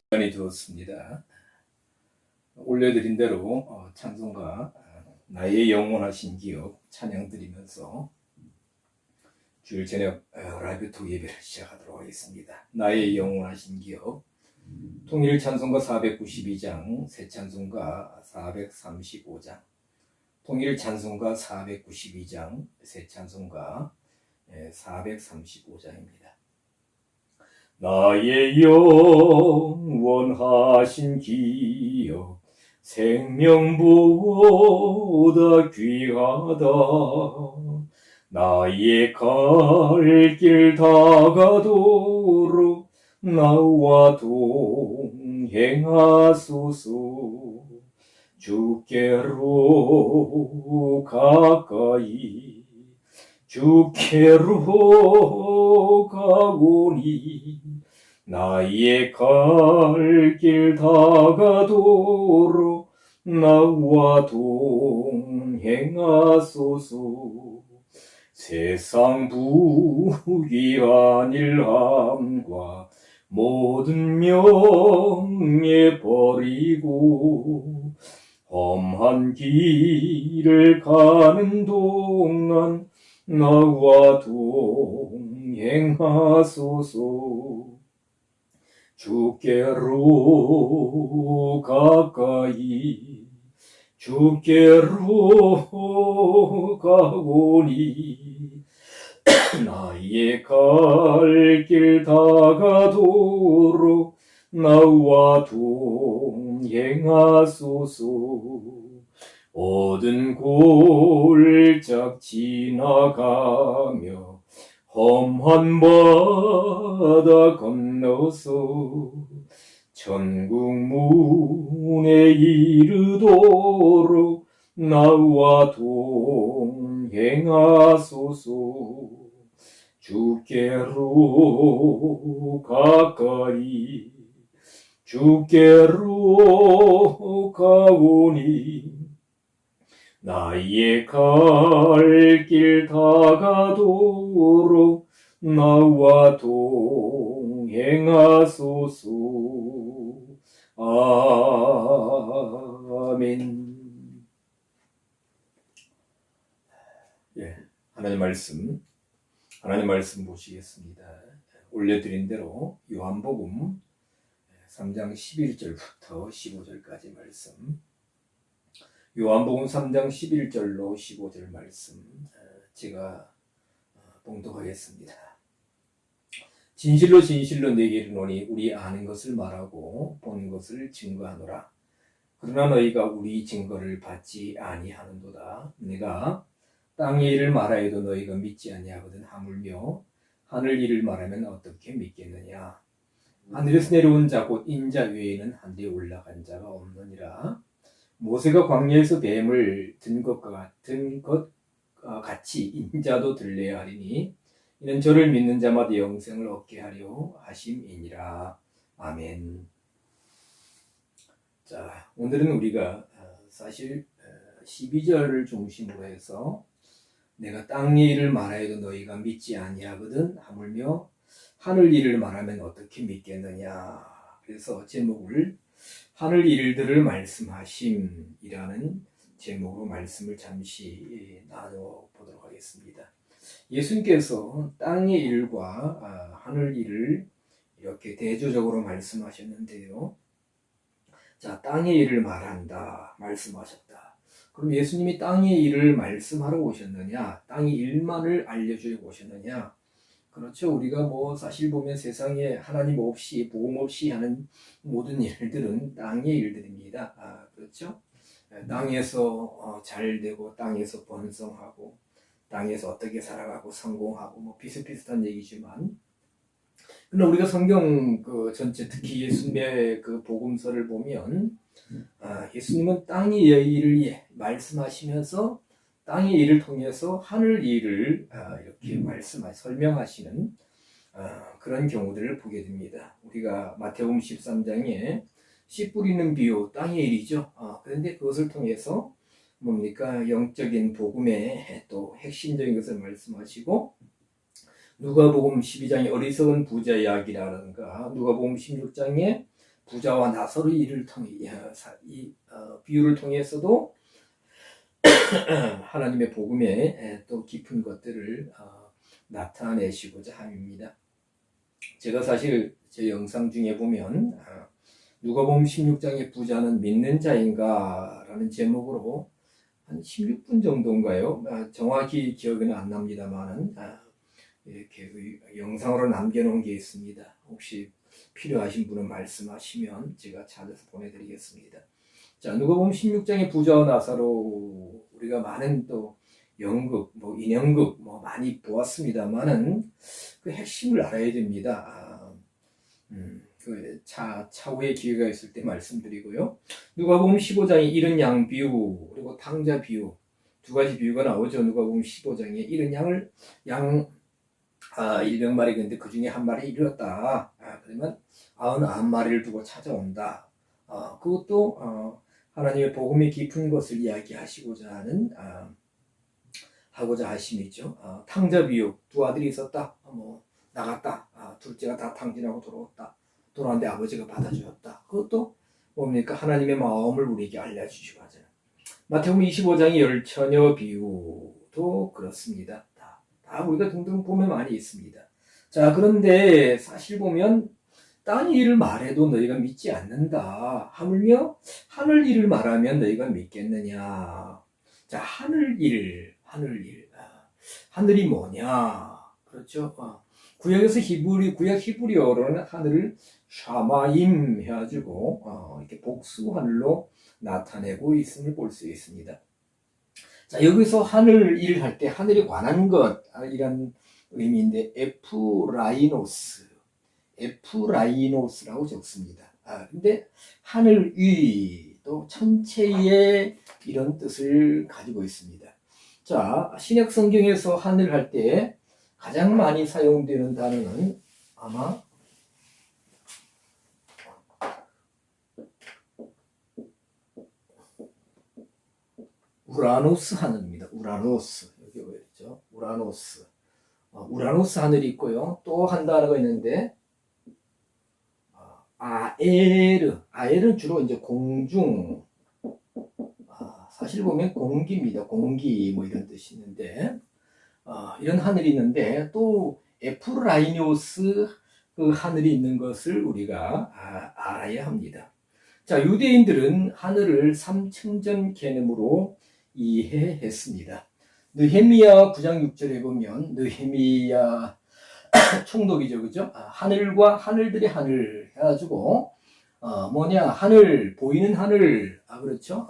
시간이 되었습니다. 올려드린 대로 찬송가 나의 영원하신 기억 찬양 드리면서 주일 저녁 라이브 톡 예배를 시작하도록 하겠습니다. 나의 영원하신 기억 통일 찬송가 492장, 새 찬송가 435장, 통일 찬송가 492장, 새 찬송가 435장입니다. 나의 영원하신 기억 생명보다 귀하다. 나의 갈 길 다가도록 나와 동행하소서. 주께로 가까이 주께로 가오니 나의 갈 길 다가도록 나와 동행하소서. 세상 부귀한 일함과 모든 명예 버리고 험한 길을 가는 동안 나와 동행하소서. 주께로 가까이 주께로 가오니 나의 갈 길 다가도록 나와 동행하소서. 모든 골짝 지나가며 험한 바다 건너서 천국 문에 이르도록 나와 동행하소서. 주께로 가까이 주께로 가오니 나의 갈 길 다가도록 나와 동행하소서. 아멘. 하나님 말씀 보시겠습니다. 올려드린 대로 요한복음 3장 11절부터 15절까지 말씀, 요한복음 3장 11절로 15절 말씀 제가 봉독하겠습니다. 진실로 진실로 내게 이르노니 우리 아는 것을 말하고 본 것을 증거하노라. 그러나 너희가 우리 증거를 받지 아니하는도다. 내가 땅의 일을 말하여도 너희가 믿지 아니하거든. 하물며 하늘 일을 말하면 어떻게 믿겠느냐. 하늘에서 내려온 자 곧 인자 외에는 한데 올라간 자가 없느니라. 모세가 광야에서 뱀을 든 것과 같이 인자도 들려야 하리니 이는 저를 믿는 자마다 영생을 얻게 하려 하심이니라. 아멘. 자, 오늘은 우리가 사실 12절을 중심으로 해서 내가 땅의 일을 말하여도 너희가 믿지 아니하거든. 하물며 하늘 일을 말하면 어떻게 믿겠느냐. 그래서 제목을 하늘 일들을 말씀하심이라는 제목으로 말씀을 잠시 나눠보도록 하겠습니다. 예수님께서 땅의 일과 하늘 일을 이렇게 대조적으로 말씀하셨는데요. 자, 땅의 일을 말한다, 말씀하셨다. 그럼 예수님이 땅의 일을 말씀하러 오셨느냐? 땅의 일만을 알려주려고 오셨느냐? 그렇죠. 우리가 사실 보면 세상에 하나님 없이, 복음 없이 하는 모든 일들은 땅의 일들입니다. 그렇죠. 땅에서 잘 되고, 땅에서 번성하고, 땅에서 어떻게 살아가고, 성공하고, 비슷비슷한 얘기지만, 그러나 우리가 성경 전체, 특히 예수님의 복음서를 보면, 예수님은 땅의 일을 말씀하시면서 땅의 일을 통해서 하늘 일을 이렇게 설명하시는 그런 경우들을 보게 됩니다. 우리가 마태복음 13장에 씨 뿌리는 비유, 땅의 일이죠. 그런데 그것을 통해서 뭡니까? 영적인 복음의 또 핵심적인 것을 말씀하시고, 누가복음 12장에 어리석은 부자 이야기라든가, 누가복음 16장에 부자와 나서로의 일을 통해 이 비유를 통해서도 하나님의 복음에 또 깊은 것들을 나타내시고자 함입니다. 제가 사실 제 영상 중에 보면 누가복음 16장의 부자는 믿는 자인가 라는 제목으로 한 16분 정도인가요? 정확히 기억은 안 납니다만은 이렇게 영상으로 남겨놓은 게 있습니다. 혹시 필요하신 분은 말씀하시면 제가 찾아서 보내드리겠습니다. 자, 누가복음 16장의 부자와 나사로 우리가 많은 또 연극, 인형극 많이 보았습니다만은 그 핵심을 알아야 됩니다. 차후에 기회가 있을 때 말씀드리고요. 누가복음 15장의 잃은 양 비유 그리고 탕자 비유 두 가지 비유가 나오죠. 누가복음 15장에 잃은 양을 100마리 근데 그 중에 한 마리 잃었다. 그러면 99마리를 두고 찾아온다. 그것도 하나님의 복음이 깊은 것을 이야기하시고자 하는 하고자 하심이죠. 탕자 비유 두 아들이 있었다. 나갔다. 둘째가 다 탕진하고 돌아왔는데 아버지가 받아주었다. 그것도 뭡니까? 하나님의 마음을 우리에게 알려주시고 하잖아요. 마태복음 25장의 열처녀 비유도 그렇습니다. 다 우리가 등등 보면 많이 있습니다. 자, 그런데 사실 보면 땅 일을 말해도 너희가 믿지 않는다. 하물며 하늘 일을 말하면 너희가 믿겠느냐. 자, 하늘이 뭐냐? 그렇죠? 구약 히브리어로는 하늘을 샤마임 해가지고 이렇게 복수 하늘로 나타내고 있음을 볼 수 있습니다. 자, 여기서 하늘 일을 할 때 하늘에 관한 것이란 의미인데 에프라이노스라고 적습니다. 근데 하늘 위도 천체의 이런 뜻을 가지고 있습니다. 자, 신약 성경에서 하늘 할 때 가장 많이 사용되는 단어는 아마 우라노스 하늘입니다. 우라노스. 여기 보이죠? 우라노스 하늘이 있고요. 또 한 단어가 있는데 아에르는 주로 이제 공중, 사실 보면 공기입니다. 공기 이런 뜻이 있는데 이런 하늘이 있는데 또 에프라이노스 그 하늘이 있는 것을 우리가 알아야 합니다. 자, 유대인들은 하늘을 삼층전 개념으로 이해했습니다. 느헤미야 9장 6절에 보면 느헤미야 총독이죠, 그죠? 하늘과 하늘들의 하늘 해가지고 하늘 보이는 하늘, 그렇죠?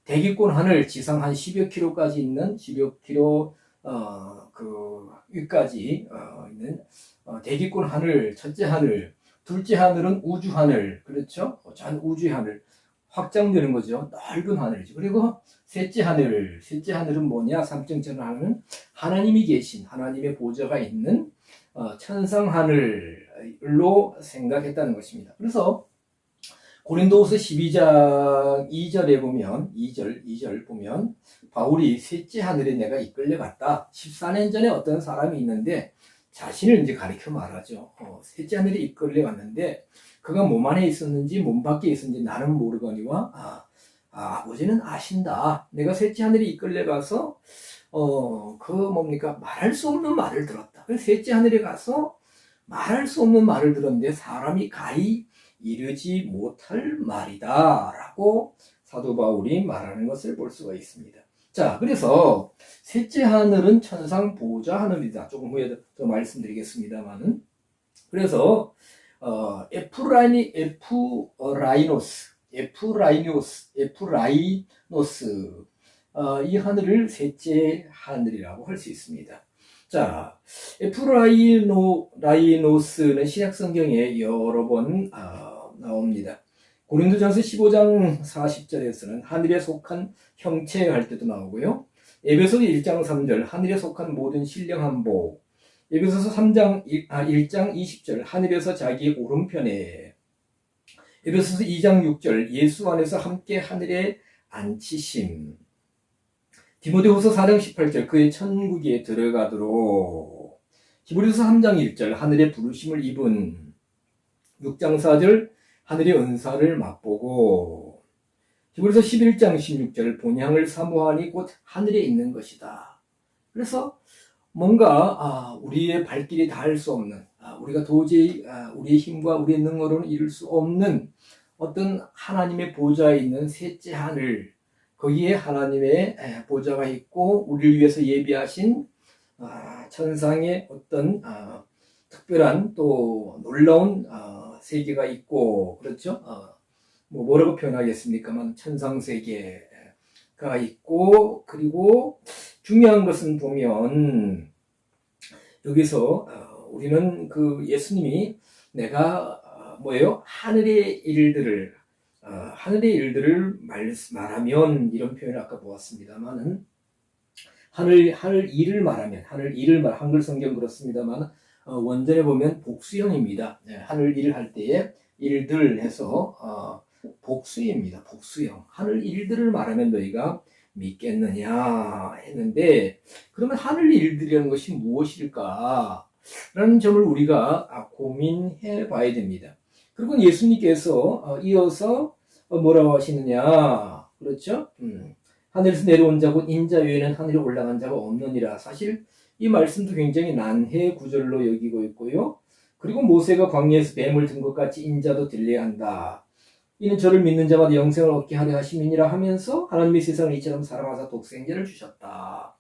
대기권 하늘 지상 한 10여 킬로까지 있는 10여 킬로 그 위까지 있는 대기권 하늘, 첫째 하늘, 둘째 하늘은 우주 하늘, 그렇죠? 전 우주의 하늘 확장되는 거죠. 넓은 하늘이죠. 그리고 셋째 하늘은 뭐냐? 삼층천 하늘은 하나님이 계신 하나님의 보좌가 있는 천상 하늘로 생각했다는 것입니다. 그래서 고린도후서 12장 2절에 보면 2절 보면 바울이 셋째 하늘에 내가 이끌려갔다. 14년 전에 어떤 사람이 있는데 자신을 이제 가리켜 말하죠. 셋째 하늘에 이끌려갔는데 그가 몸 안에 있었는지 몸 밖에 있었는지 나는 모르거니와 아버지는 아신다. 내가 셋째 하늘에 이끌려가서 말할 수 없는 말을 들었다. 그래서 셋째 하늘에 가서 말할 수 없는 말을 들었는데 사람이 가히 이르지 못할 말이다 라고 사도 바울이 말하는 것을 볼 수가 있습니다. 자, 그래서 셋째 하늘은 천상 보좌 하늘이다. 조금 후에 더 말씀드리겠습니다만은, 그래서 에프라이노스 이 하늘을 셋째 하늘이라고 할 수 있습니다. 자, 에프라이노스는 신약 성경에 여러 번 나옵니다. 고린도전서 15장 40절에서는 하늘에 속한 형체 할 때도 나오고요. 에베소서 1장 3절 하늘에 속한 모든 신령한 복, 에베소서 1장 20절 하늘에서 자기 오른편에, 에베소서 2장 6절 예수 안에서 함께 하늘에 앉히심, 디모데후서 4장 18절 그의 천국에 들어가도록, 히브리서 3장 1절 하늘의 부르심을 입은, 6장 4절 하늘의 은사를 맛보고, 그래서 11장 16절 본향을 사모하니 곧 하늘에 있는 것이다. 그래서 뭔가 우리의 발길이 닿을 수 없는, 우리가 도저히 우리의 힘과 우리의 능력으로는 이룰 수 없는 어떤 하나님의 보좌에 있는 셋째 하늘, 거기에 하나님의 보좌가 있고 우리를 위해서 예비하신 천상의 어떤 특별한 또 놀라운 세계가 있고, 그렇죠? 뭐라고 표현하겠습니까만 천상 세계가 있고, 그리고 중요한 것은 보면 여기서 우리는 그 예수님이 내가 뭐예요? 하늘의 일들을 말하면, 이런 표현을 아까 보았습니다만은 하늘 일을 말하면, 한글 성경 그렇습니다만 원전에 보면 복수형입니다. 하늘 일을 할 때에 일들 해서 복수입니다. 복수형. 하늘 일들을 말하면 너희가 믿겠느냐 했는데, 그러면 하늘 일들이라는 것이 무엇일까? 라는 점을 우리가 고민해 봐야 됩니다. 그리고 예수님께서 이어서 뭐라고 하시느냐? 그렇죠? 하늘에서 내려온 자고 인자 외에는 하늘에 올라간 자가 없느니라. 사실 이 말씀도 굉장히 난해 구절로 여기고 있고요. 그리고 모세가 광야에서 뱀을 든 것 같이 인자도 들려야 한다. 이는 저를 믿는 자마다 영생을 얻게 하려 하심이니라 하면서 하나님이 세상을 이처럼 사랑하사 독생자를 주셨다.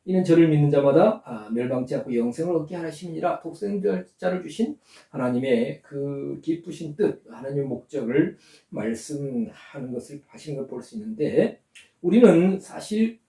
이는 저를 믿는 자마다 멸망치 않고 영생을 얻게 하려 하심이니라. 독생자를 주신 하나님의 그 기쁘신 뜻, 하나님의 목적을 말씀하는 것을 하시는 걸 볼 수 있는데, 우리는 사실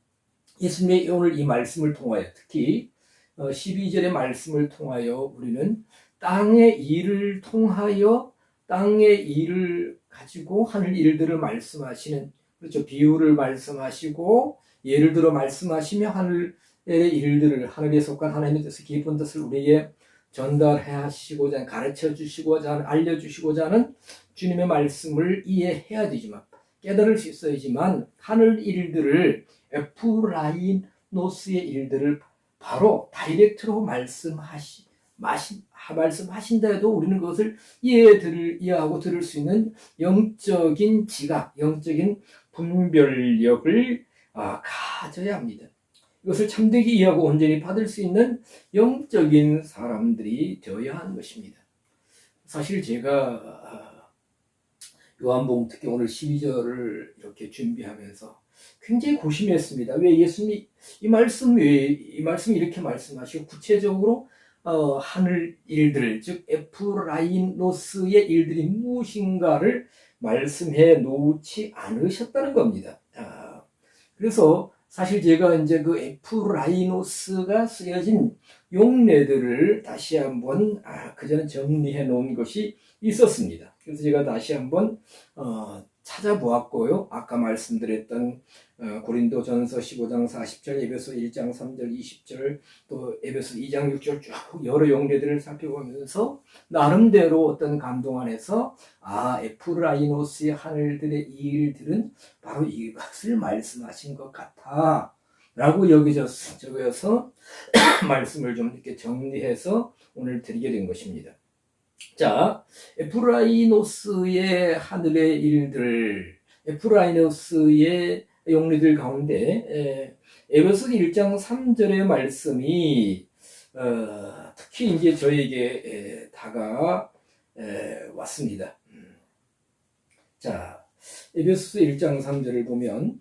예수님의 오늘 이 말씀을 통하여, 특히 12절의 말씀을 통하여 우리는 땅의 일을 통하여, 땅의 일을 가지고 하늘 일들을 말씀하시는, 그렇죠, 비유를 말씀하시고 예를 들어 말씀하시며 하늘의 일들을, 하늘에 속한 하나님의 뜻을, 깊은 뜻을 우리에게 전달해 하시고자, 가르쳐 주시고자 하는, 알려주시고자 하는 주님의 말씀을 이해해야 되지만, 깨달을 수 있어야지만, 하늘 일들을, 에프라이노스의 일들을 바로 다이렉트로 말씀하신다 해도 우리는 그것을 이해하고 들을 수 있는 영적인 지각, 영적인 분별력을 가져야 합니다. 이것을 참되게 이해하고 온전히 받을 수 있는 영적인 사람들이 되어야 하는 것입니다. 사실 제가 요한복음 특히 오늘 12절을 이렇게 준비하면서 굉장히 고심했습니다. 왜 예수님이 이 말씀을 이렇게 말씀하시고 구체적으로 하늘 일들, 즉 에프라이노스의 일들이 무엇인가를 말씀해 놓지 않으셨다는 겁니다. 그래서 사실 제가 이제 그 에프라이노스가 쓰여진 용례들을 다시 한번 그전에 정리해 놓은 것이 있었습니다. 그래서 제가 다시 한번 찾아보았고요. 아까 말씀드렸던 고린도전서 15장 40절, 에베소 1장 3절 20절, 또 에베소 2장 6절 쭉 여러 용례들을 살펴보면서 나름대로 어떤 감동 안에서 에프라이노스의 하늘들의 이 일들은 바로 이것을 말씀하신 것 같아 라고 적어서 말씀을 좀 이렇게 정리해서 오늘 드리게 된 것입니다. 자, 에프라이노스의 하늘의 일들, 에프라이노스의 용례들 가운데 에베소 1장 3절의 말씀이 특히 이제 저에게 다가왔습니다. 자, 에베소 1장 3절을 보면,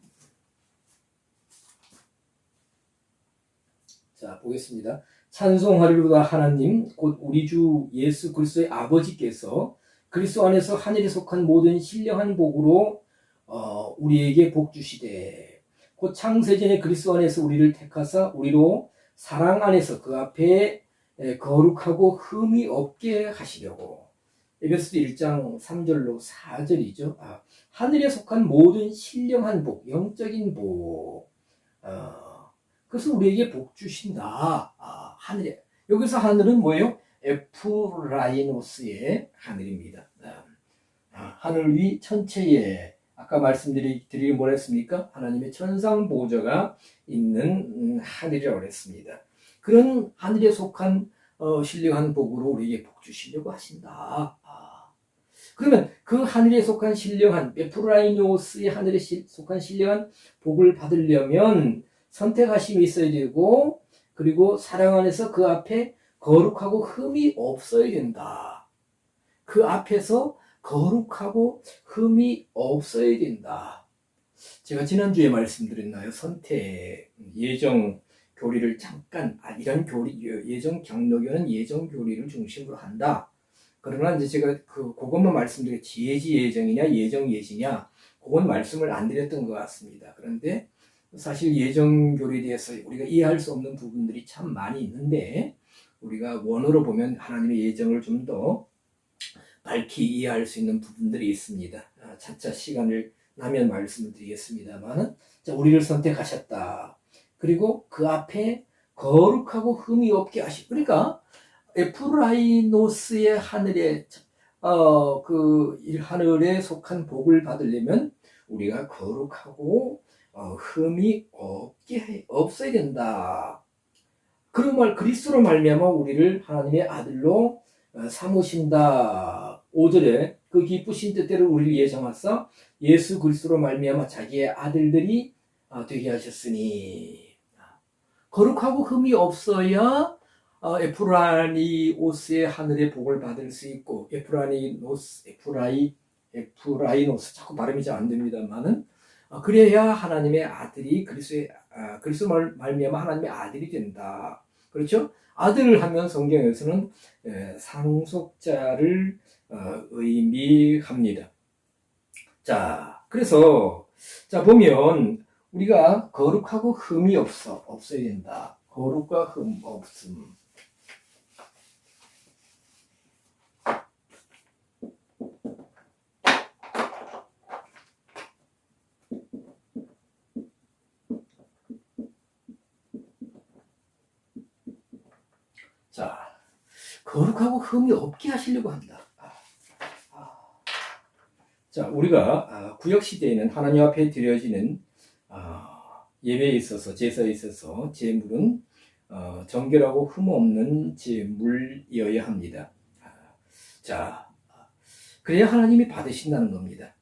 자, 보겠습니다. 찬송하리로다 하나님 곧 우리 주 예수 그리스도의 아버지께서 그리스도 안에서 하늘에 속한 모든 신령한 복으로 우리에게 복 주시되, 곧 창세전에 그리스도 안에서 우리를 택하사 우리로 사랑 안에서 그 앞에 거룩하고 흠이 없게 하시려고. 에베소서 1장 3절로 4절이죠. 하늘에 속한 모든 신령한 복, 영적인 복, 그래서 우리에게 복 주신다. 하늘에. 여기서 하늘은 뭐예요? 에프라이노스의 하늘입니다. 하늘 위 천체에, 아까 말씀드리기 뭐라 했습니까? 하나님의 천상 보좌가 있는 하늘이라고 했습니다. 그런 하늘에 속한 신령한 복으로 우리에게 복 주시려고 하신다. 그러면 그 하늘에 속한 신령한 에프라이노스의 하늘에 속한 신령한 복을 받으려면 선택하심이 있어야 되고, 그리고 사랑 안에서 그 앞에 거룩하고 흠이 없어야 된다. 그 앞에서 거룩하고 흠이 없어야 된다. 제가 지난주에 말씀드렸나요? 선택, 예정 교리를 잠깐, 이런 교리, 예정 경로교는 예정 교리를 중심으로 한다. 그러나 이제 제가 그것만 말씀드렸지, 예지 예정이냐, 예정 예지냐, 그건 말씀을 안 드렸던 것 같습니다. 그런데 사실 예정 교리에 대해서 우리가 이해할 수 없는 부분들이 참 많이 있는데, 우리가 원어로 보면 하나님의 예정을 좀 더 밝히 이해할 수 있는 부분들이 있습니다. 차차 시간을 나면 말씀을 드리겠습니다만, 우리를 선택하셨다. 그리고 그 앞에 거룩하고 흠이 없게 하시. 그러니까 에프라이노스의 하늘에 하늘에 속한 복을 받으려면 우리가 거룩하고 흠이 없어야 된다. 그런 말 그리스도로 말미암아 우리를 하나님의 아들로 삼으신다. 5절에 그 기쁘신 뜻대로 우리를 예정하사 예수 그리스도로 말미암아 자기의 아들들이 되게 하셨으니, 거룩하고 흠이 없어야 에프라이노스의 하늘의 복을 받을 수 있고, 에프라이노스 자꾸 발음이 잘 안 됩니다만은, 그래야 하나님의 아들이 그리스도 말미암아 하나님의 아들이 된다. 그렇죠? 아들을 하면 성경에서는 상속자를 의미합니다. 자, 그래서 보면 우리가 거룩하고 흠이 없어야 된다. 거룩과 흠 없음. 자, 거룩하고 흠이 없게 하시려고 한다. 자, 우리가 구약시대에는 하나님 앞에 드려지는 예배에 있어서, 제사에 있어서 제물은 정결하고 흠없는 제물이어야 합니다. 자, 그래야 하나님이 받으신다는 겁니다.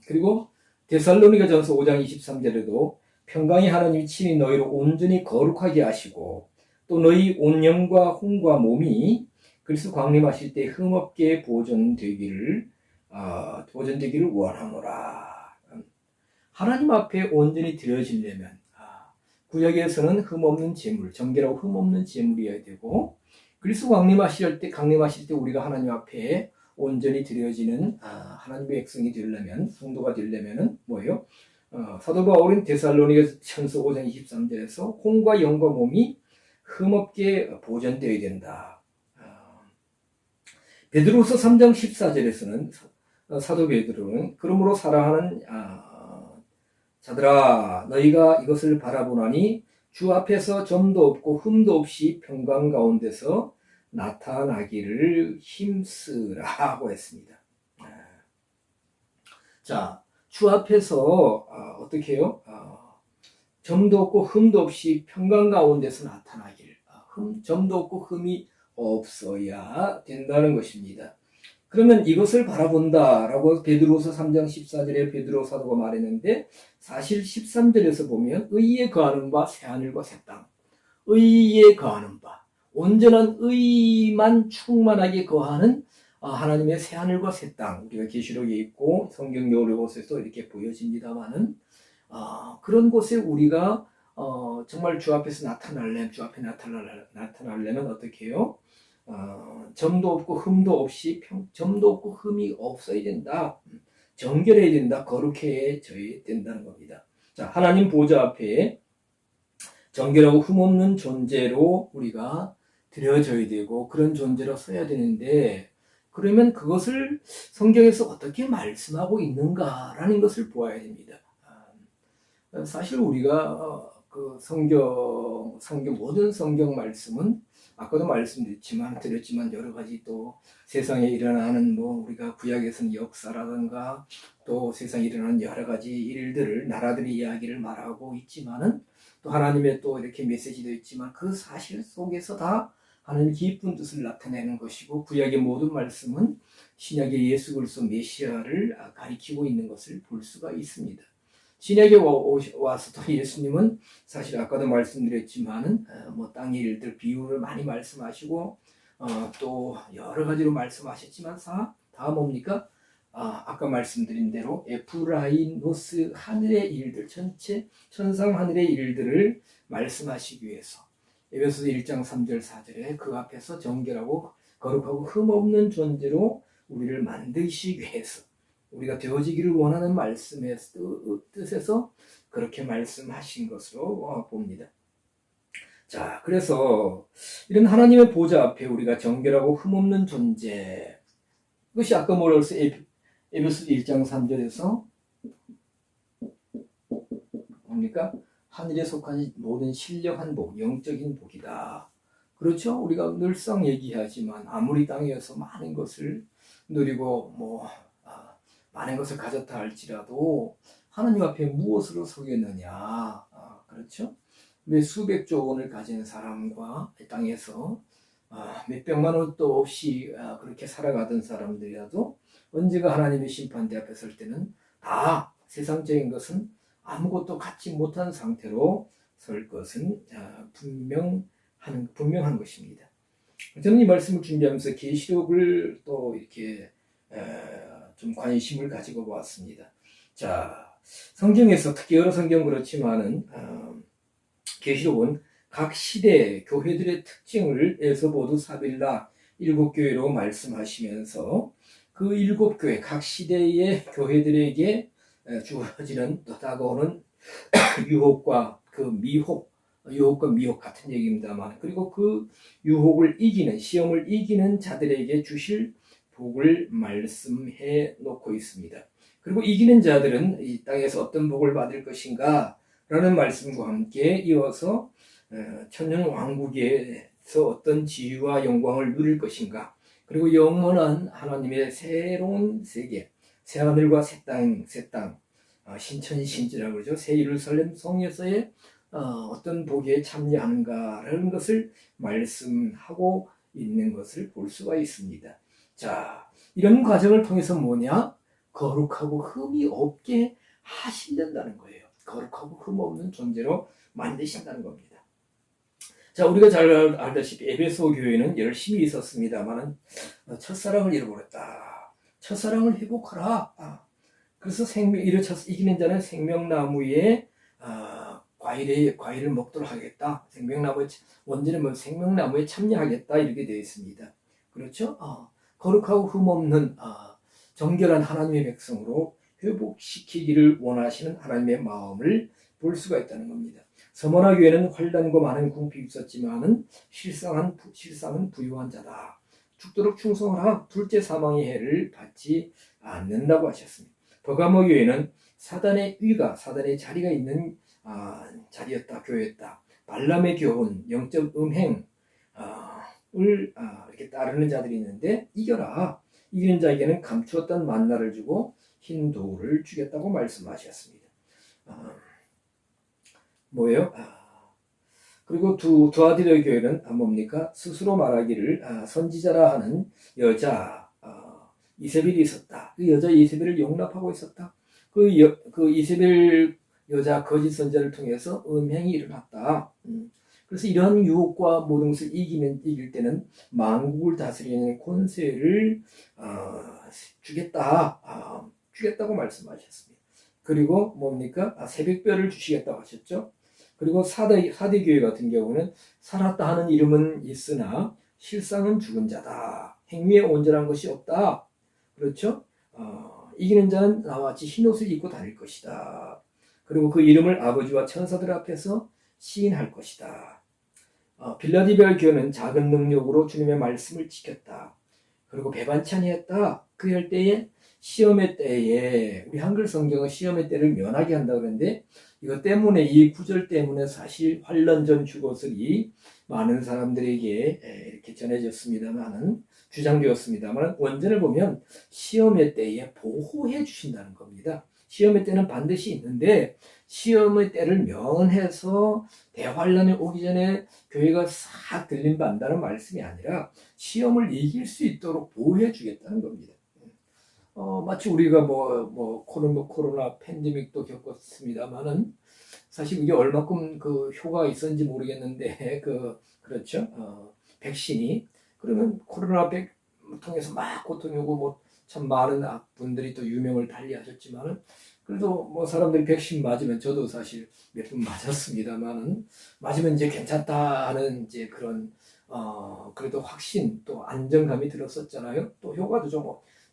그리고 데살로니가전서 5장 23절에도 평강의 하나님이 친히 너희를 온전히 거룩하게 하시고 또 너희 온 영과 혼과 몸이 그리스도 광림하실 때 흠없게 보존되기를 원하노라. 하나님 앞에 온전히 드려지려면 구약에서는 흠없는 제물, 정결하고 흠없는 제물이어야 되고, 그리스도 강림하실 때 우리가 하나님 앞에 온전히 드려지는 하나님의 백성이 되려면, 성도가 되려면은 뭐예요? 사도 바울은 데살로니가전서 5장 23절에서 혼과 영과 몸이 흠없게 보존되어야 된다. 베드로서 3장 14절에서는 사도 베드로는 그러므로 사랑하는 자들아 너희가 이것을 바라보나니 주 앞에서 점도 없고 흠도 없이 평강 가운데서 나타나기를 힘쓰라고 했습니다. 자, 주 앞에서 어떻게 해요? 점도 없고 흠도 없이 평강 가운데서 나타나기를. 점도 없고 흠이 없어야 된다는 것입니다. 그러면 이것을 바라본다라고 베드로서 3장 14절에 베드로 사도가 말했는데, 사실 13절에서 보면 의에 거하는 바 새하늘과 새 땅, 의에 거하는 바, 온전한 의만 충만하게 거하는 하나님의 새하늘과 새 땅, 우리가 계시록에 있고 성경 여러 곳에서 이렇게 보여집니다만은, 그런 곳에 우리가 정말 주 앞에서 주 앞에 나타나려면 어떻게 해요? 점도 없고 흠도 없이 점도 없고 흠이 없어야 된다. 정결해야 된다. 거룩해져야 된다는 겁니다. 자, 하나님 보좌 앞에 정결하고 흠 없는 존재로 우리가 드려져야 되고 그런 존재로 서야 되는데, 그러면 그것을 성경에서 어떻게 말씀하고 있는가라는 것을 보아야 됩니다. 사실 우리가 모든 성경 말씀은 아까도 드렸지만 여러 가지 또 세상에 일어나는 우리가 구약에서는 역사라든가 또 세상에 일어나는 여러 가지 일들을 나라들의 이야기를 말하고 있지만은 또 하나님의 또 이렇게 메시지도 있지만 그 사실 속에서 다 하나님의 깊은 뜻을 나타내는 것이고 구약의 모든 말씀은 신약의 예수 그리스도 메시아를 가리키고 있는 것을 볼 수가 있습니다. 신약에 와서도 예수님은 사실 아까도 말씀드렸지만은 뭐 땅의 일들 비유를 많이 말씀하시고 또 여러 가지로 말씀하셨지만 다 뭡니까? 아까 말씀드린 대로 에프라이노스 하늘의 일들, 전체 천상 하늘의 일들을 말씀하시기 위해서 에베소서 1장 3절 4절에 그 앞에서 정결하고 거룩하고 흠없는 존재로 우리를 만드시기 위해서 우리가 되어지기를 원하는 말씀의 뜻에서 그렇게 말씀하신 것으로 봅니다. 자, 그래서 이런 하나님의 보좌 앞에 우리가 정결하고 흠없는 존재, 그것이 아까 뭐라고 했어요? 에베소서 1장 3절에서 뭡니까? 하늘에 속한 모든 신령한 복, 영적인 복이다. 그렇죠? 우리가 늘상 얘기하지만 아무리 땅에서 많은 것을 누리고 많은 것을 가졌다 할지라도 하나님 앞에 무엇으로 서겠느냐? 그렇죠? 왜 수백조 원을 가진 사람과 땅에서 몇백만 원도 없이 그렇게 살아가던 사람들이라도 언제가 하나님의 심판대 앞에 설 때는 다 세상적인 것은 아무것도 갖지 못한 상태로 설 것은 분명한 것입니다. 저는 이 말씀을 준비하면서 계시록을 또 이렇게 좀 관심을 가지고 보았습니다. 자, 성경에서 특히 여러 성경 그렇지만은 계시록은 각 시대 교회들의 특징을 에서보드 사빌라 7교회로 말씀하시면서 그 7교회 각 시대의 교회들에게 주어지는 다가오는 유혹과 그 미혹, 유혹과 미혹 같은 얘기입니다만, 그리고 그 유혹을 이기는, 시험을 이기는 자들에게 주실 복을 말씀해 놓고 있습니다. 그리고 이기는 자들은 이 땅에서 어떤 복을 받을 것인가 라는 말씀과 함께 이어서 천년 왕국에서 어떤 지위와 영광을 누릴 것인가, 그리고 영원한 하나님의 새로운 세계, 새하늘과 새 땅, 신천신지라고 그러죠. 새 예루살렘 성에서의 어떤 복에 참여하는가라는 것을 말씀하고 있는 것을 볼 수가 있습니다. 자, 이런 과정을 통해서 뭐냐? 거룩하고 흠이 없게 하신다는 거예요. 거룩하고 흠 없는 존재로 만드신다는 겁니다. 자, 우리가 잘 알다시피 에베소 교회는 열심히 있었습니다만 첫사랑을 잃어버렸다. 첫사랑을 회복하라. 그래서 이기는 자는 생명나무의 과일을 먹도록 하겠다. 원죄는 생명나무에 참여하겠다. 이렇게 되어 있습니다. 그렇죠? 거룩하고 흠없는 정결한 하나님의 백성으로 회복시키기를 원하시는 하나님의 마음을 볼 수가 있다는 겁니다. 서머나 교회는 환난과 많은 궁핍이 있었지만은 실상은 부유한 자다. 죽도록 충성하라. 둘째 사망의 해를 받지 않는다고 하셨습니다. 버가모 교회는 사단의 사단의 자리가 있는 자리였다, 교회였다. 발람의 교훈, 영적 음행을 이렇게 따르는 자들이 있는데 이겨라. 이기는 자에게는 감추었던 만나를 주고 흰 돌을 주겠다고 말씀하셨습니다. 뭐예요? 그리고 두아디라 교회는 뭡니까? 스스로 말하기를 선지자라 하는 여자 이세벨이 있었다. 그 여자 이세벨을 용납하고 있었다. 그 이세벨 여자 거짓 선지자를 통해서 음행이 일어났다. 그래서 이러한 유혹과 모든 것을 이길 때는 만국을 다스리는 권세를 주겠다고 말씀하셨습니다. 그리고 뭡니까? 새벽별을 주시겠다고 하셨죠. 그리고 사대교회 같은 경우는 살았다 하는 이름은 있으나 실상은 죽은 자다. 행위에 온전한 것이 없다. 그렇죠? 이기는 자는 나와 같이 흰옷을 입고 다닐 것이다. 그리고 그 이름을 아버지와 천사들 앞에서 시인할 것이다. 빌라델비아 교회는 작은 능력으로 주님의 말씀을 지켰다. 그리고 배반치 아니했다. 그럴 때에 시험의 때에 우리 한글 성경은 시험의 때를 면하게 한다 그러는데 이것 때문에 이 구절 때문에 사실 환난 주것을이 많은 사람들에게 이렇게 전해졌습니다만은 주장되었습니다만 원전을 보면 시험의 때에 보호해 주신다는 겁니다. 시험의 때는 반드시 있는데 시험의 때를 면해서 대환란이 오기 전에 교회가 싹 들림반다는 말씀이 아니라 시험을 이길 수 있도록 보호해 주겠다는 겁니다. 마치 우리가 코로나 팬데믹도 겪었습니다만은 사실 이게 얼마큼 그 효과가 있었는지 모르겠는데 그렇죠. 백신이 그러면 코로나 통해서 막 고통이 오고 참 많은 분들이 또 유명을 달리하셨지만은 그래도 사람들이 백신 맞으면 저도 사실 몇 번 맞았습니다만은 맞으면 이제 괜찮다 하는 이제 그런 그래도 확신 또 안정감이 들었었잖아요. 또 효과도 좀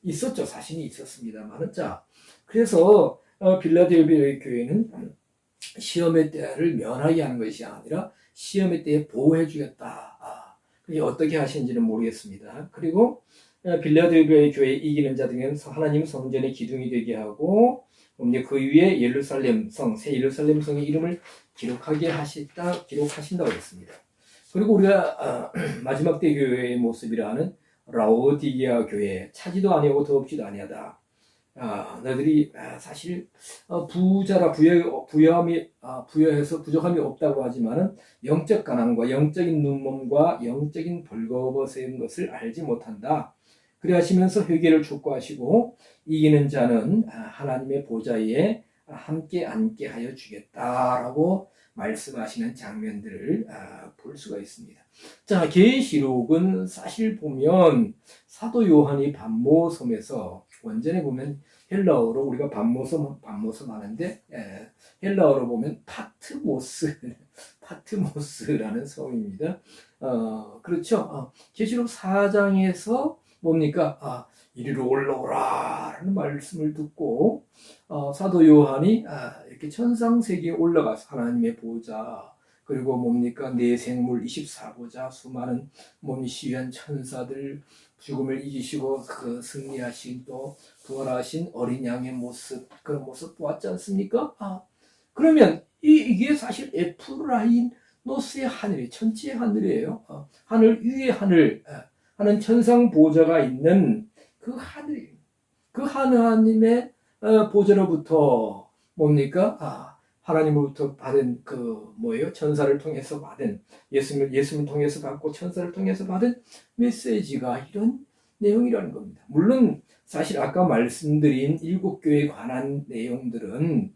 있었죠. 자신이 있었습니다만은 자 그래서 빌라델비아의 교회는 시험의 때를 면하게 하는 것이 아니라 시험의 때에 보호해 주겠다. 그게 어떻게 하시는지는 모르겠습니다. 그리고 빌라델비아의 교회에 이기는 자 등은 하나님 성전의 기둥이 되게 하고 그 위에 예루살렘 성, 새 예루살렘 성의 이름을 기록하신다고 했습니다. 그리고 우리가 마지막 때 교회의 모습이라는 라오디게아 교회, 차지도 아니하고 더럽지도 아니하다. 너희들이 사실 부자라 부여해서 부족함이 없다고 하지만은 영적 가난과 영적인 눈먼과 영적인 벌거벗은 것을 알지 못한다. 그래 하시면서 회개를 촉구하시고 이기는 자는 하나님의 보좌에 함께 앉게 하여 주겠다라고 말씀하시는 장면들을 볼 수가 있습니다. 자, 계시록은 사실 보면 사도 요한이 반모섬에서 원전에 보면 헬라어로 우리가 반모섬 하는데 헬라어로 보면 파트모스라는 섬입니다. 그렇죠. 계시록 4장에서 뭡니까? 이리로 올라오라라는 말씀을 듣고 사도 요한이 이렇게 천상세계에 올라가서 하나님의 보좌 그리고 뭡니까? 내생물 24보좌 수많은 시위한 천사들 죽음을 이기시고 그 승리하신 또 부활하신 어린 양의 모습 그런 모습 보았지 않습니까? 그러면 이게 사실 에프라이노스의 하늘이 천지의 하늘이에요. 하늘 위에 하늘 하는 천상 보좌가 있는 그 하늘, 그 하나님의 보좌로부터 뭡니까? 하나님으로부터 받은 천사를 통해서 받은 예수님을 통해서 받고 천사를 통해서 받은 메시지가 이런 내용이라는 겁니다. 물론 사실 아까 말씀드린 7교회에 관한 내용들은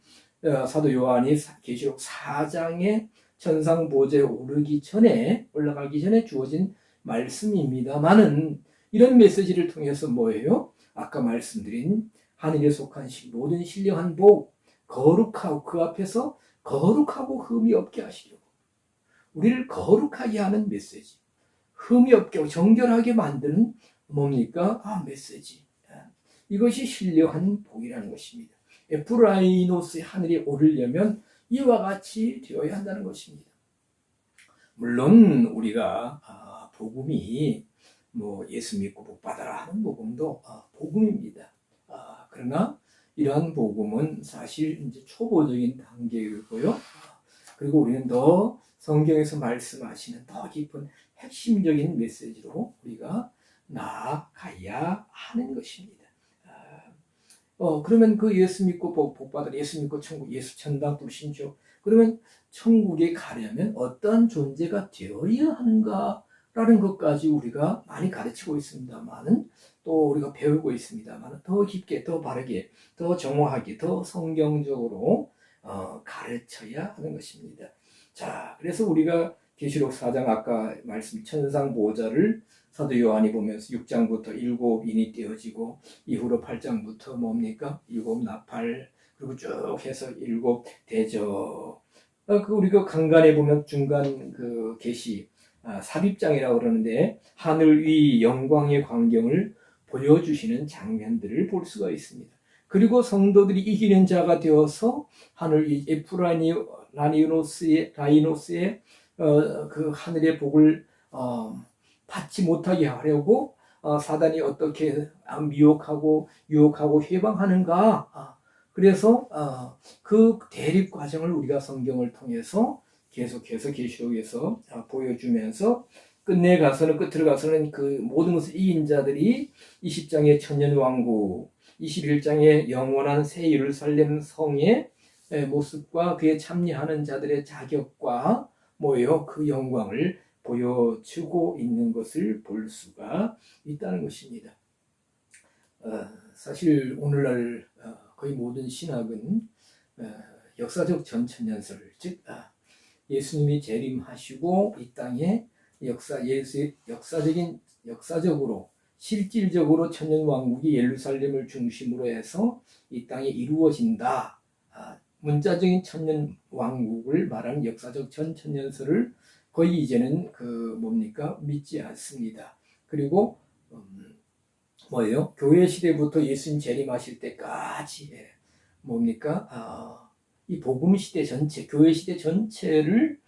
사도 요한이 계시록 4장의 천상 보좌에 올라가기 전에 주어진 말씀입니다만은 이런 메시지를 통해서 뭐예요? 아까 말씀드린 하늘에 속한 모든 신령한 복 거룩하고 그 앞에서 거룩하고 흠이 없게 하시려고 우리를 거룩하게 하는 메시지 흠이 없게 하고 정결하게 만드는 뭡니까? 메시지 이것이 신령한 복이라는 것입니다. 에프라이노스의 하늘에 오르려면 이와 같이 되어야 한다는 것입니다. 물론 우리가 복음이 예수 믿고 복 받아라 하는 복음도 복음입니다. 그러나 이러한 복음은 사실 이제 초보적인 단계이고요. 그리고 우리는 더 성경에서 말씀하시는 더 깊은 핵심적인 메시지로 우리가 나아가야 하는 것입니다. 그러면 그 예수 믿고 복 받으라, 예수 믿고 천국, 예수 천당 불신죠. 그러면 천국에 가려면 어떤 존재가 되어야 하는가라는 것까지 우리가 많이 가르치고 있습니다만은 또 우리가 배우고 있습니다만 더 깊게, 더 바르게, 더 정확하게, 더 성경적으로 가르쳐야 하는 것입니다. 자, 그래서 우리가 계시록 4장 아까 말씀 천상 보좌를 사도 요한이 보면서 6장부터 7인이 떼어지고 이후로 8장부터 뭡니까? 7나팔 그리고 쭉 해서 7대저 우리가 간간에 보면 중간 그 계시 삽입장이라고 그러는데 하늘 위 영광의 광경을 보여주시는 장면들을 볼 수가 있습니다. 그리고 성도들이 이기는 자가 되어서 하늘 위 라이노스의 그 하늘의 복을 받지 못하게 하려고 사단이 어떻게 미혹하고 유혹하고 해방하는가. 그래서 그 대립 과정을 우리가 성경을 통해서 계속해서 계시록에서 보여주면서 끝으로 가서는 그 모든 것을 이긴 자들이 20장의 천년왕국 21장의 영원한 새 예루살렘 성의 모습과 그에 참여하는 자들의 자격과 뭐예요? 그 영광을 보여주고 있는 것을 볼 수가 있다는 것입니다. 사실 오늘날 거의 모든 신학은 역사적 전천년설, 즉 예수님이 재림하시고 이 땅에 역사적으로 실질적으로 천년왕국이 예루살렘을 중심으로 해서 이 땅에 이루어진다. 문자적인 천년왕국을 말하는 역사적 전천년설을 거의 이제는 믿지 않습니다. 그리고 뭐예요? 교회 시대부터 예수님 재림하실 때까지 이 복음 시대 전체, 교회 시대 전체를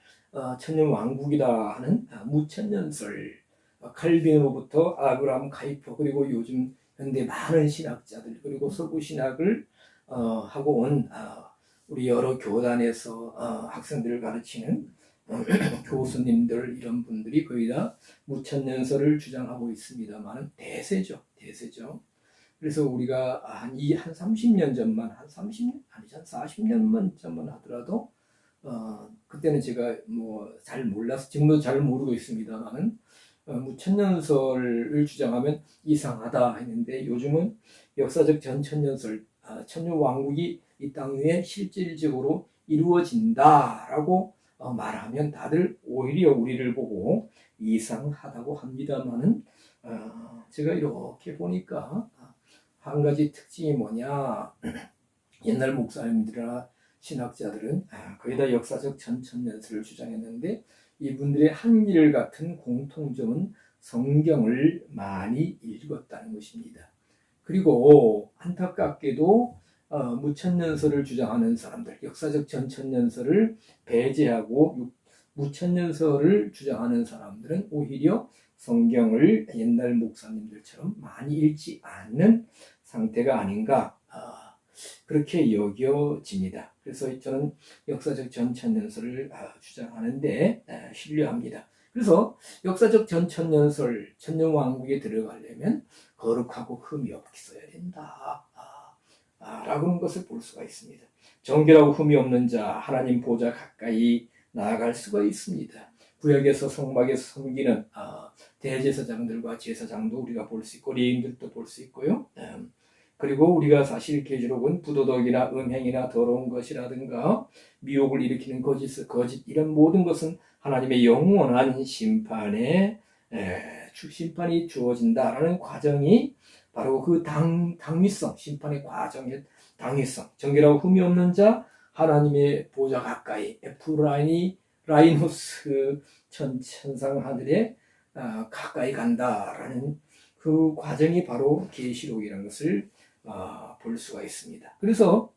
천년왕국이라 하는 무천년설, 칼빈으로부터 아브라함 카이퍼, 그리고 요즘 현대 많은 신학자들, 그리고 서구 신학을 하고 온 우리 여러 교단에서 학생들을 가르치는 교수님들, 이런 분들이 거의 다 무천년설을 주장하고 있습니다만 대세죠. 그래서 우리가 한 30년 전만, 한 40년 전만 하더라도 그때는 제가 잘 몰라서, 지금도 잘 모르고 있습니다만 무천년설을 주장하면 이상하다 했는데, 요즘은 역사적 전천년설, 천년왕국이 이 땅 위에 실질적으로 이루어진다라고 말하면 다들 오히려 우리를 보고 이상하다고 합니다만은 제가 이렇게 보니까 한 가지 특징이 뭐냐, 옛날 목사님들이나 신학자들은 거의 다 역사적 전천년설을 주장했는데, 이분들의 한일같은 공통점은 성경을 많이 읽었다는 것입니다. 그리고 안타깝게도 무천년설을 주장하는 사람들, 역사적 전천년설을 배제하고 무천년설을 주장하는 사람들은 오히려 성경을 옛날 목사님들처럼 많이 읽지 않는 상태가 아닌가, 그렇게 여겨집니다. 그래서 저는 역사적 전천년설을 주장하는데 신뢰합니다. 그래서 역사적 전천년설, 천년왕국에 들어가려면 거룩하고 흠이 없어야 된다 라고 하는 것을 볼 수가 있습니다. 정결하고 흠이 없는 자, 하나님 보좌 가까이 나아갈 수가 있습니다. 구역에서 성막에서 섬기는 대제사장들과 제사장도 우리가 볼 수 있고, 레위인들도 볼 수 있고요. 그리고 우리가 사실 계시록은 부도덕이나 음행이나 더러운 것이라든가 미혹을 일으키는 거짓 이런 모든 것은 하나님의 영원한 심판이 주어진다라는 과정이 바로 그 당위성, 심판의 과정의 당위성, 정결하고 흠이 없는 자, 하나님의 보좌 가까이, 라이노스 천상 하늘에 가까이 간다라는 그 과정이 바로 계시록이라는 것을 볼 수가 있습니다. 그래서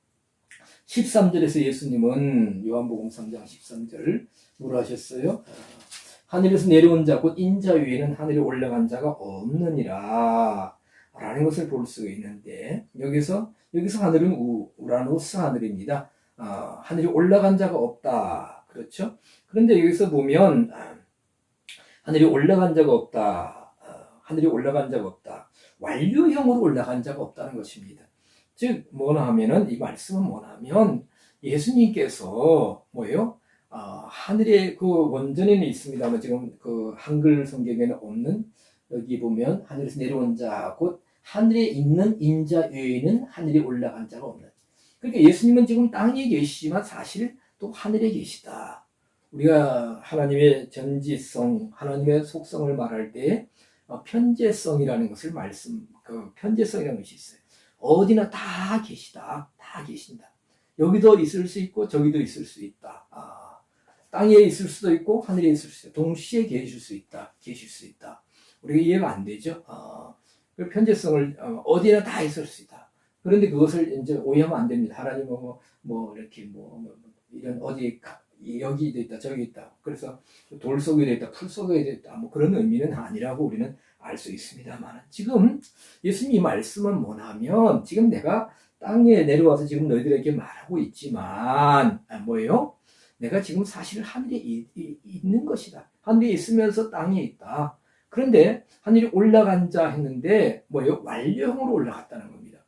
13절에서 예수님은 요한복음 3장 13절 뭐라 하셨어요? 하늘에서 내려온 자 곧 인자 위에는 하늘에 올라간 자가 없느니라 라는 것을 볼 수가 있는데, 여기서 하늘은 우라노스 하늘입니다. 하늘에 올라간 자가 없다, 그렇죠? 그런데 여기서 보면 하늘에 올라간 자가 없다, 완료형으로 올라간 자가 없다는 것입니다. 즉 뭐나 하면은, 이 말씀은 뭐나 하면 예수님께서 하늘에 그 원전에는 있습니다만 지금 그 한글 성경에는 없는, 여기 보면 하늘에서 내려온 자 곧 하늘에 있는 인자 외에는 하늘에 올라간 자가 없는, 그러니까 예수님은 지금 땅에 계시지만 사실 또 하늘에 계시다. 우리가 하나님의 전지성, 하나님의 속성을 말할 때 편재성이라는 것을 편재성이라는 것이 있어요. 어디나 다 계시다, 다 계신다. 여기도 있을 수 있고 저기도 있을 수 있다. 땅에 있을 수도 있고 하늘에 있을 수 있다. 동시에 계실 수 있다. 우리가 이해가 안 되죠. 그 편재성을 어디나 다 있을 수 있다. 그런데 그것을 이제 오해하면 안 됩니다. 하나님은 이렇게 이런 여기도 있다, 저기 있다. 그래서 돌 속에도 있다, 풀 속에도 있다. 그런 의미는 아니라고 우리는 알 수 있습니다만, 지금 예수님이 말씀은 뭐냐면, 지금 내가 땅에 내려와서 지금 너희들에게 말하고 있지만 내가 지금 사실 하늘에 있는 것이다. 하늘에 있으면서 땅에 있다. 그런데 하늘에 올라간 자 했는데 완료형으로 올라갔다는 겁니다.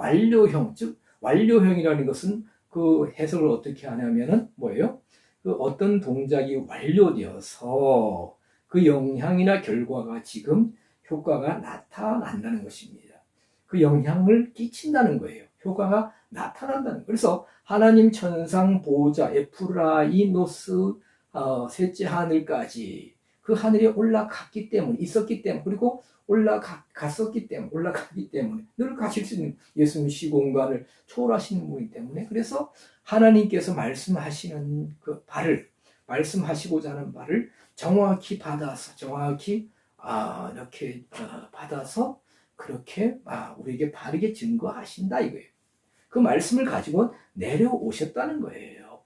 완료형, 즉 완료형이라는 것은 그 해석을 어떻게 하냐면은 뭐예요? 그 어떤 동작이 완료되어서 그 영향이나 결과가 지금 효과가 나타난다는 것입니다. 그 영향을 끼친다는 거예요. 효과가 나타난다는 거예요. 그래서 하나님 천상 보좌 에프라이노스 셋째 하늘까지 그 하늘에 올라갔기 때문에 있었기 때문에 그리고 올라갔기 때문에 늘 가실 수 있는 예수님 시공간을 초월하시는 분이기 때문에 그래서 하나님께서 말씀하시는 그 바를 말씀하시고자 하는 바를 정확히 받아서 정확히 이렇게 받아서 그렇게 우리에게 바르게 증거하신다 이거예요. 그 말씀을 가지고 내려오셨다는 거예요.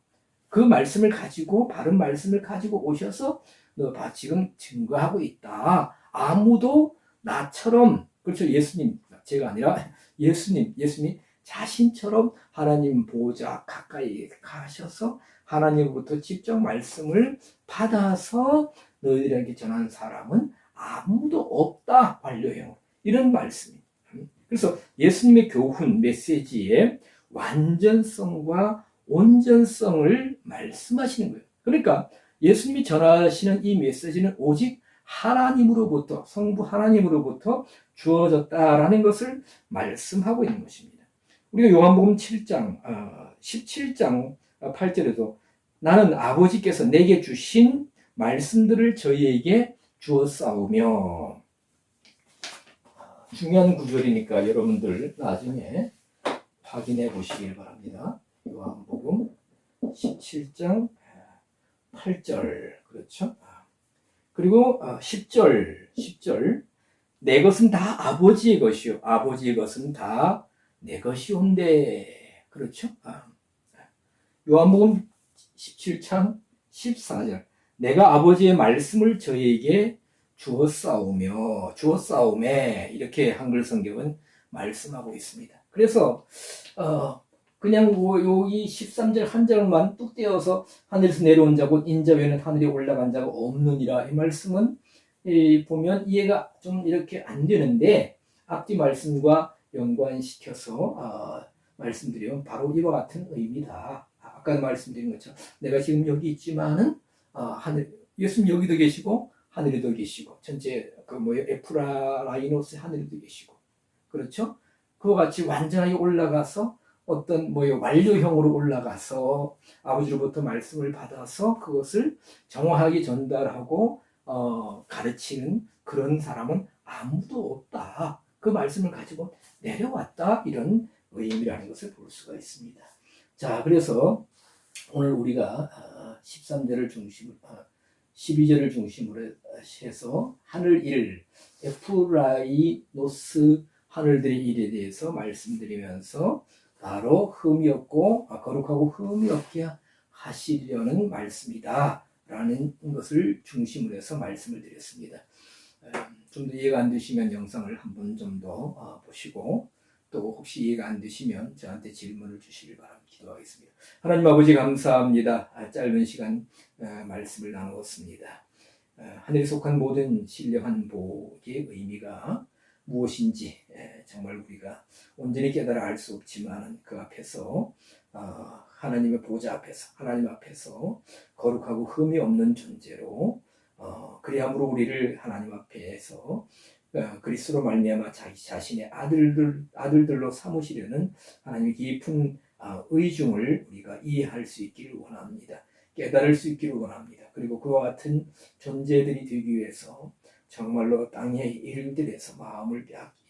그 말씀을 가지고 바른 말씀을 가지고 오셔서 너 지금 증거하고 있다. 아무도 나처럼 그렇죠. 예수님 제가 아니라 예수님이 자신처럼 하나님 보좌 가까이 가셔서 하나님으로부터 직접 말씀을 받아서 너희들에게 전한 사람은 아무도 없다. 완료형 이런 말씀입니다. 그래서 예수님의 교훈 메시지의 완전성과 온전성을 말씀하시는 거예요. 그러니까 예수님이 전하시는 이 메시지는 오직 하나님으로부터 성부 하나님으로부터 주어졌다라는 것을 말씀하고 있는 것입니다. 우리가 요한복음 7장 17장 8절에도 나는 아버지께서 내게 주신 말씀들을 저희에게 주었사오며 중요한 구절이니까 여러분들 나중에 확인해 보시길 바랍니다. 요한복음 17장 8절 그렇죠? 그리고 10절 내 것은 다 아버지의 것이요 아버지의 것은 다 내 것이온데 그렇죠? 요한복음 17장 14절 내가 아버지의 말씀을 저희에게 주었사오매 이렇게 한글 성경은 말씀하고 있습니다. 그래서 그냥 여기 13절 한 절만 뚝 떼어서 하늘에서 내려온 자고 인자 외에는 하늘에 올라간 자가 없느니라 이 말씀은 보면 이해가 좀 이렇게 안 되는데 앞뒤 말씀과 연관시켜서 말씀드리면 바로 이와 같은 의미다. 아까 말씀드린 것처럼 내가 지금 여기 있지만은 예수님 여기도 계시고 하늘에도 계시고 전체 에프라이노스 하늘에도 계시고 그렇죠? 그와 같이 완전하게 올라가서 어떤 완료형으로 올라가서 아버지로부터 말씀을 받아서 그것을 정확하게 전달하고 가르치는 그런 사람은 아무도 없다. 그 말씀을 가지고 내려왔다. 이런 의미라는 것을 볼 수가 있습니다. 자, 그래서 오늘 우리가 13절을 중심으로 12절을 중심으로 해서 하늘 일 에프라이노스 하늘들의 일에 대해서 말씀드리면서 바로 흠이 없고 거룩하고 흠이 없게 하시려는 말씀이다 라는 것을 중심으로 해서 말씀을 드렸습니다. 좀 더 이해가 안 되시면 영상을 한번 좀 더 보시고 또 혹시 이해가 안 되시면 저한테 질문을 주시길 바랍니다. 기도하겠습니다. 하나님 아버지 감사합니다. 짧은 시간 말씀을 나누었습니다. 하늘에 속한 모든 신령한 복의 의미가 무엇인지 정말 우리가 온전히 깨달아 알 수 없지만 그 앞에서 하나님의 보좌 앞에서 하나님 앞에서 거룩하고 흠이 없는 존재로 그리함으로 우리를 하나님 앞에서 그리스도로 말미암아 자기 자신의 아들들로 삼으시려는 하나님의 깊은 의중을 우리가 이해할 수 있기를 원합니다. 깨달을 수 있기를 원합니다. 그리고 그와 같은 존재들이 되기 위해서 정말로 땅의 일들에서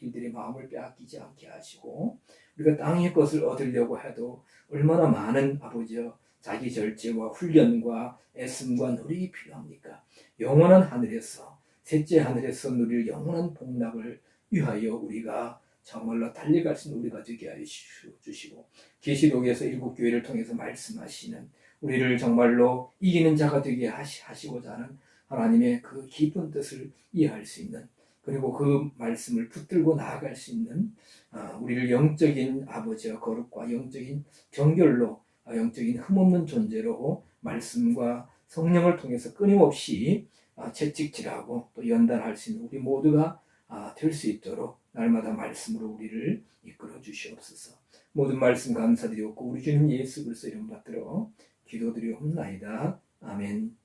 일들의 마음을 빼앗기지 않게 하시고 우리가 땅의 것을 얻으려고 해도 얼마나 많은 아버지여 자기 절제와 훈련과 애씀과 노력이 필요합니까? 영원한 하늘에서 셋째 하늘에서 누릴 영원한 복락을 위하여 우리가 정말로 달려갈 수 있는 우리가 되게 하여 주시고 계시록에서 7교회를 통해서 말씀하시는 우리를 정말로 이기는 자가 되게 하시고자 하는 하나님의 그 깊은 뜻을 이해할 수 있는 그리고 그 말씀을 붙들고 나아갈 수 있는 우리를 영적인 아버지와 거룩과 영적인 정결로 영적인 흠없는 존재로 말씀과 성령을 통해서 끊임없이 채찍질하고 또 연단할 수 있는 우리 모두가 될 수 있도록 날마다 말씀으로 우리를 이끌어 주시옵소서. 모든 말씀 감사드리옵고 우리 주님 예수 그리스도 이름 받들어 기도드리옵나이다. 아멘.